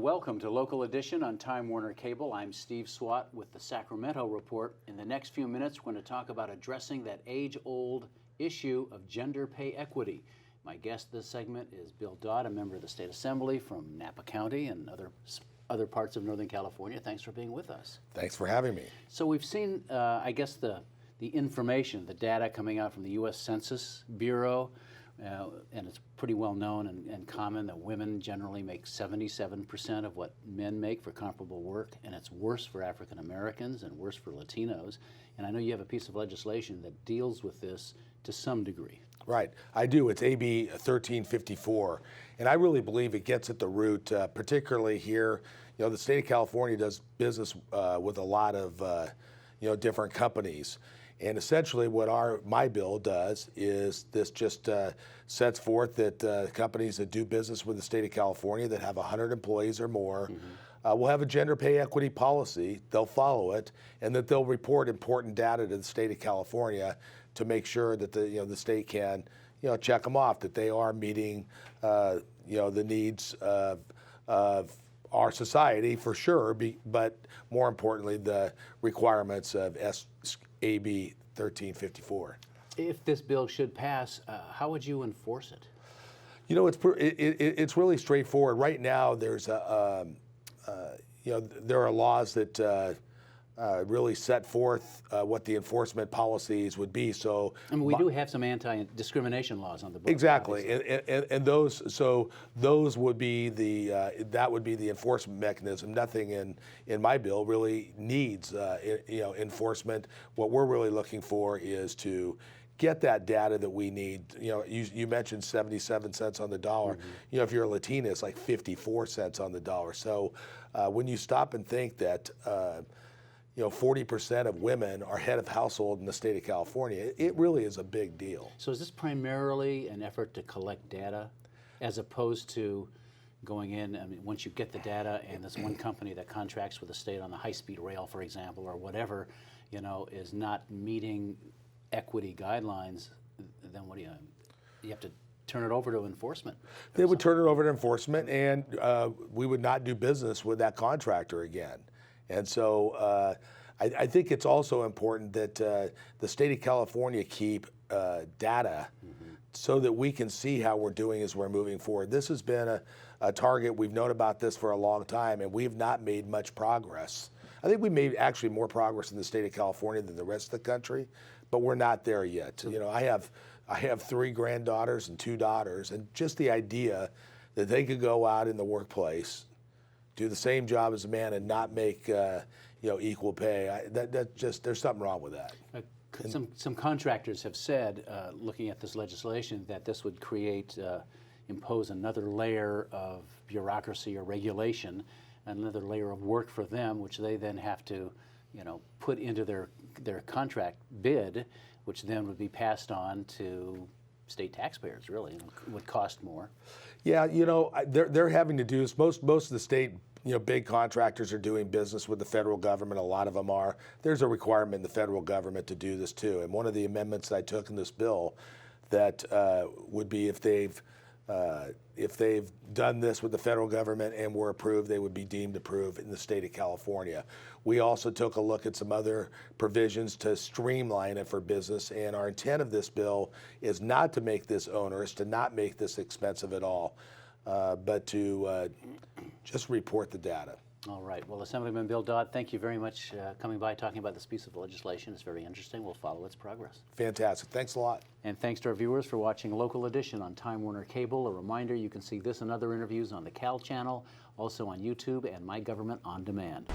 welcome to Local Edition on Time Warner Cable. I'm Steve Swatt with the Sacramento Report. In the next few minutes, we're going to talk about addressing that age-old issue of gender pay equity. My guest this segment is Bill Dodd, a member of the State Assembly from Napa County and other parts of Northern California. Thanks for being with us. Thanks for having me. So we've seen, I guess, the information, the data coming out from the U.S. Census Bureau, and it's pretty well known and common that women generally make 77% of what men make for comparable work, and it's worse for African Americans and worse for Latinos. And I know you have a piece of legislation that deals with this to some degree. Right, I do. It's AB 1354, and I really believe it gets at the root, particularly here. You know, the state of California does business with a lot of different companies. And essentially what my bill does is this just sets forth that companies that do business with the state of California that have 100 employees or more will have a gender pay equity policy, they'll follow it, and that they'll report important data to the state of California to make sure that the state can check them off, that they are meeting the needs of our society for sure, but more importantly the requirements of AB 1354. If this bill should pass, how would you enforce it? You know, it's really straightforward. Right now, there's there are laws that really set forth what the enforcement policies would be. So, I mean, we do have some anti-discrimination laws on the books. Exactly, and those would be that would be the enforcement mechanism. Nothing in my bill really needs enforcement. What we're really looking for is to get that data that we need. You mentioned 77 cents on the dollar. Mm-hmm. If you're a Latina, it's like 54 cents on the dollar. So when you stop and think that 40% of women are head of household in the state of California, it really is a big deal. So is this primarily an effort to collect data as opposed to going in, I mean, once you get the data and there's one company that contracts with the state on the high-speed rail, for example, or whatever, is not meeting equity guidelines, then what do you have to turn it over to enforcement? They would turn it over to enforcement, and we would not do business with that contractor again. And so I think it's also important that the state of California keep data so that we can see how we're doing as we're moving forward. This has been a target. We've known about this for a long time, and we've not made much progress. I think we made actually more progress in the state of California than the rest of the country, but we're not there yet. I have 3 granddaughters and 2 daughters, and just the idea that they could go out in the workplace, do the same job as a man, and not make equal pay. There's something wrong with that. Some contractors have said, looking at this legislation, that this would impose another layer of bureaucracy or regulation, another layer of work for them, which they then have to, put into their contract bid, which then would be passed on to state taxpayers. Really, and would cost more. Yeah, they're having to do this. Most of the state, big contractors are doing business with the federal government. A lot of them are. There's a requirement in the federal government to do this too. And one of the amendments I took in this bill that would be if they've done this with the federal government and were approved, they would be deemed approved in the state of California. We also took a look at some other provisions to streamline it for business, and our intent of this bill is not to make this onerous, to not make this expensive at all, but to just report the data. All right. Well, Assemblyman Bill Dodd, thank you very much coming by, talking about this piece of legislation. It's very interesting. We'll follow its progress. Fantastic. Thanks a lot. And thanks to our viewers for watching Local Edition on Time Warner Cable. A reminder, you can see this and other interviews on the Cal channel, also on YouTube and My Government On Demand.